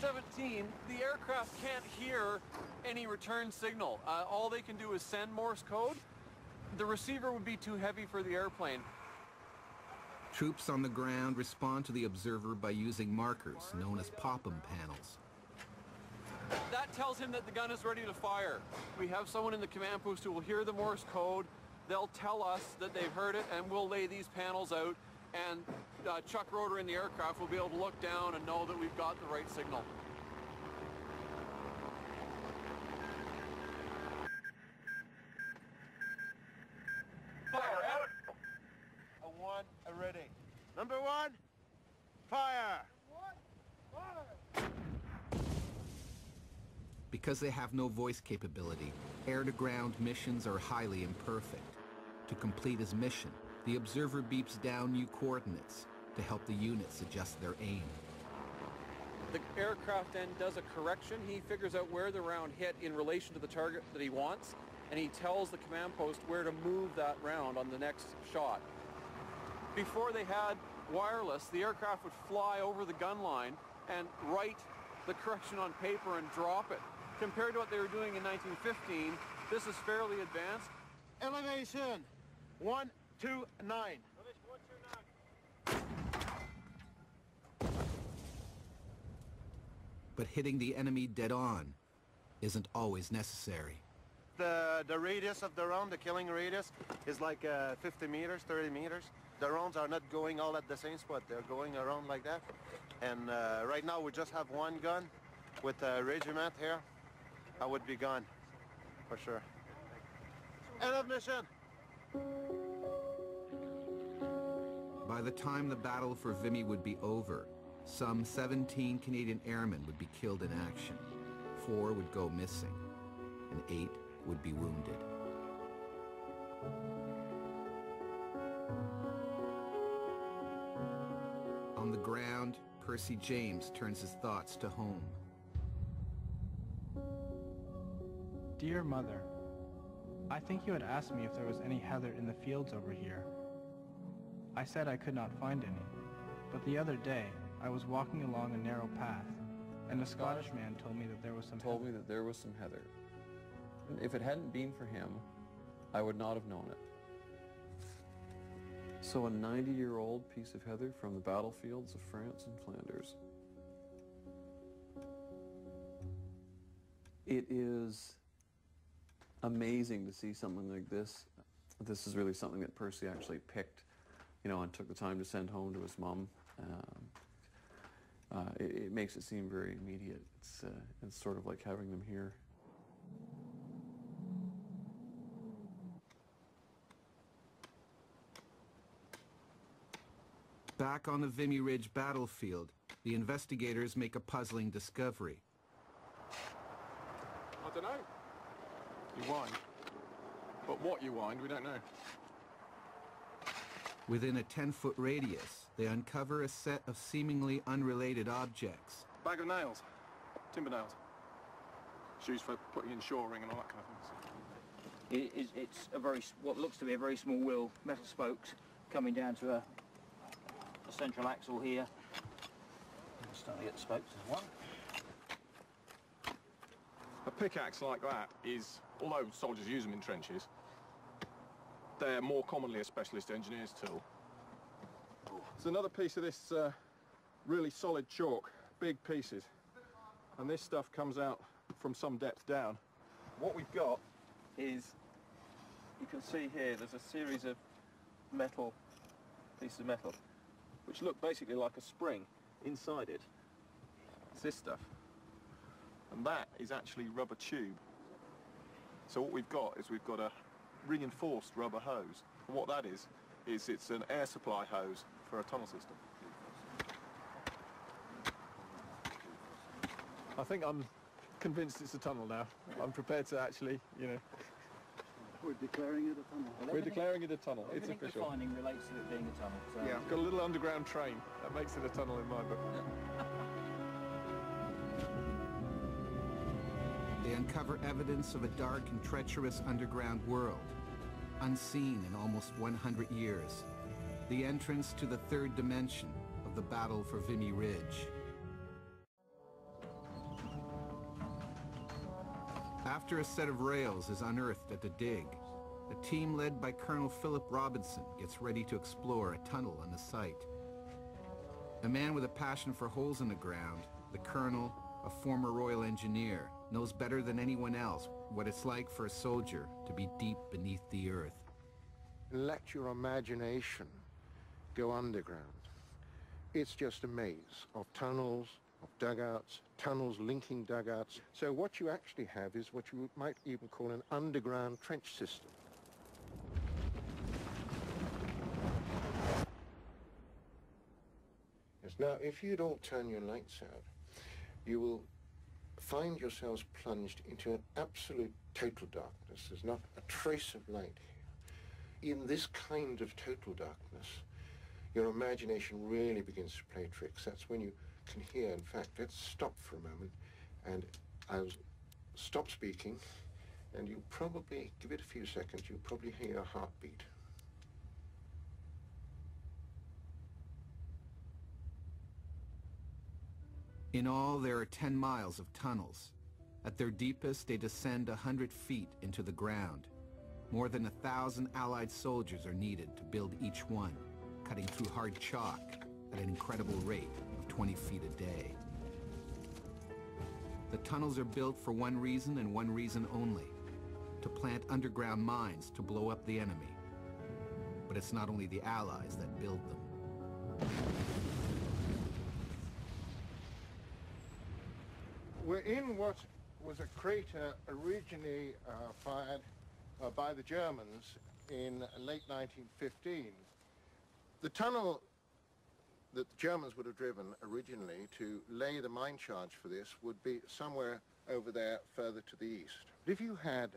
17, the aircraft can't hear any return signal. All they can do is send Morse code. The receiver would be too heavy for the airplane. Troops on the ground respond to the observer by using markers known as pop-em panels. That tells him that the gun is ready to fire. We have someone in the command post who will hear the Morse code. They'll tell us that they've heard it, and we'll lay these panels out, and Chuck Roeder in the aircraft will be able to look down and know that we've got the right signal. Fire out! A one, a ready. Number one, fire! Fire! Because they have no voice capability, air-to-ground missions are highly imperfect. To complete his mission, the observer beeps down new coordinates to help the units adjust their aim. The aircraft then does a correction. He figures out where the round hit in relation to the target that he wants, and he tells the command post where to move that round on the next shot. Before they had wireless, the aircraft would fly over the gun line and write the correction on paper and drop it. Compared to what they were doing in 1915, this is fairly advanced. Elevation, 129. But hitting the enemy dead on isn't always necessary. The radius of the round, the killing radius, is like 50 meters, 30 meters. The rounds are not going all at the same spot. They're going around like that. And right now we just have one gun with a regiment here. I would be gone, for sure. End of mission. By the time the battle for Vimy would be over, some 17 Canadian airmen would be killed in action. 4 would go missing, and 8 would be wounded. On the ground, Percy James turns his thoughts to home. Dear Mother, I think you had asked me if there was any heather in the fields over here. I said I could not find any, but the other day I was walking along a narrow path, and a Scottish man told me that there was some heather. And if it hadn't been for him, I would not have known it. So a 90-year-old piece of heather from the battlefields of France and Flanders. It is amazing to see something like this. This is really something that Percy actually picked, and took the time to send home to his mom. It makes it seem very immediate. It's sort of like having them here. Back on the Vimy Ridge battlefield, the investigators make a puzzling discovery. I don't know. You wind. But what you wind, we don't know. Within a 10-foot radius, they uncover a set of seemingly unrelated objects. Bag of nails. Timber nails. Shoes for putting in shoring and all that kind of things. It's what looks to be a very small wheel, metal spokes coming down to a central axle here. I'm starting to get the spokes as one. A pickaxe like that is, although soldiers use them in trenches, they're more commonly a specialist engineer's tool. There's another piece of this really solid chalk, big pieces, and this stuff comes out from some depth down. What we've got is, you can see here, there's a series of pieces of metal, which look basically like a spring inside it. It's this stuff. And that is actually rubber tube. So what we've got is we've got a reinforced rubber hose. And what that is it's an air supply hose for a tunnel system. I think I'm convinced it's a tunnel now. I'm prepared to actually, We're declaring it a tunnel. We're declaring it a tunnel. It's Everything official. the finding relates to it being a tunnel. So. Yeah, got a little underground train. That makes it a tunnel in my book. They uncover evidence of a dark and treacherous underground world, unseen in almost 100 years. The entrance to the third dimension of the battle for Vimy Ridge. After a set of rails is unearthed at the dig, a team led by Colonel Philip Robinson gets ready to explore a tunnel on the site. A man with a passion for holes in the ground, the colonel, a former Royal Engineer, knows better than anyone else what it's like for a soldier to be deep beneath the earth. Let your imagination go underground. It's just a maze of tunnels, of dugouts, tunnels linking dugouts. So what you actually have is what you might even call an underground trench system. Yes, now, if you'd all turn your lights out, you will find yourselves plunged into an absolute total darkness. There's not a trace of light here. In this kind of total darkness, your imagination really begins to play tricks. That's when you can hear. In fact, let's stop for a moment, and I'll stop speaking, and you'll probably, give it a few seconds, you'll probably hear a heartbeat. In all, there are 10 miles of tunnels. At their deepest, they descend 100 feet into the ground. More than 1,000 Allied soldiers are needed to build each one, cutting through hard chalk at an incredible rate of 20 feet a day. The tunnels are built for one reason and one reason only: to plant underground mines to blow up the enemy. But it's not only the Allies that build them. We're in what was a crater originally fired by the Germans in late 1915. The tunnel that the Germans would have driven originally to lay the mine charge for this would be somewhere over there further to the east. But if you had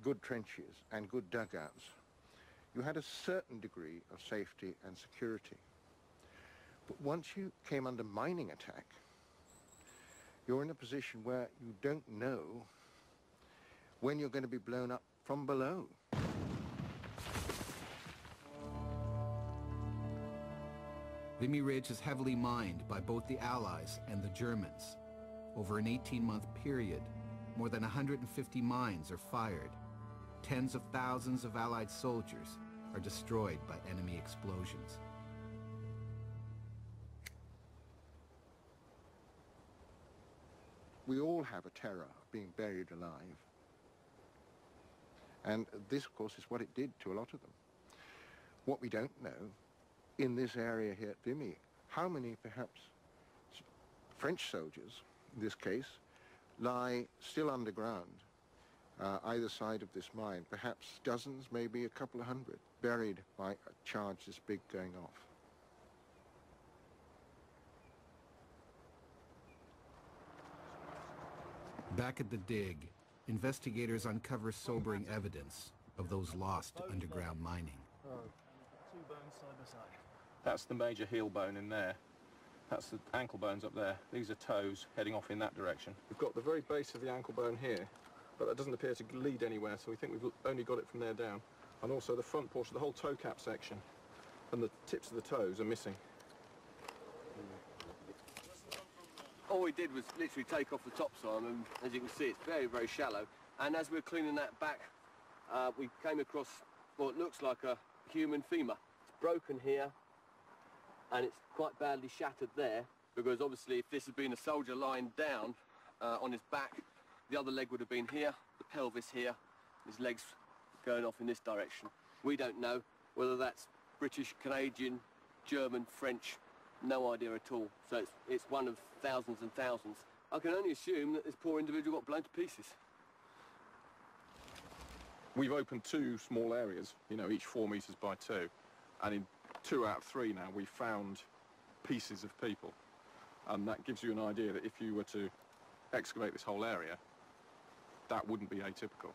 good trenches and good dugouts, you had a certain degree of safety and security. But once you came under mining attack, you're in a position where you don't know when you're going to be blown up from below. Vimy Ridge is heavily mined by both the Allies and the Germans. Over an 18-month period, more than 150 mines are fired. Tens of thousands of Allied soldiers are destroyed by enemy explosions. We all have a terror of being buried alive. And this, of course, is what it did to a lot of them. What we don't know, in this area here at Vimy, how many, perhaps, French soldiers, in this case, lie still underground, either side of this mine, perhaps dozens, maybe a couple of hundred, buried by a charge this big going off. Back at the dig, investigators uncover sobering evidence of those lost to underground mining. Two bones side by side. That's the major heel bone in there. That's the ankle bones up there. These are toes heading off in that direction. We've got the very base of the ankle bone here, but that doesn't appear to lead anywhere, so we think we've only got it from there down. And also the front portion, the whole toe cap section, and the tips of the toes are missing. All we did was literally take off the topside, and as you can see, it's very, very shallow. And as we were cleaning that back, we came across what looks like a human femur. It's broken here, and it's quite badly shattered there, because obviously if this had been a soldier lying down on his back, the other leg would have been here, the pelvis here, his legs going off in this direction. We don't know whether that's British, Canadian, German, French, no idea at all. So it's one of thousands and thousands. I can only assume that this poor individual got blown to pieces. We've opened two small areas, you know, each 4 meters by 2, and in 2 out of 3 now we've found pieces of people, and that gives you an idea that if you were to excavate this whole area, that wouldn't be atypical.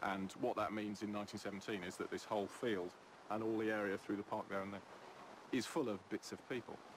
And what that means in 1917 is that this whole field and all the area through the park there and there is full of bits of people.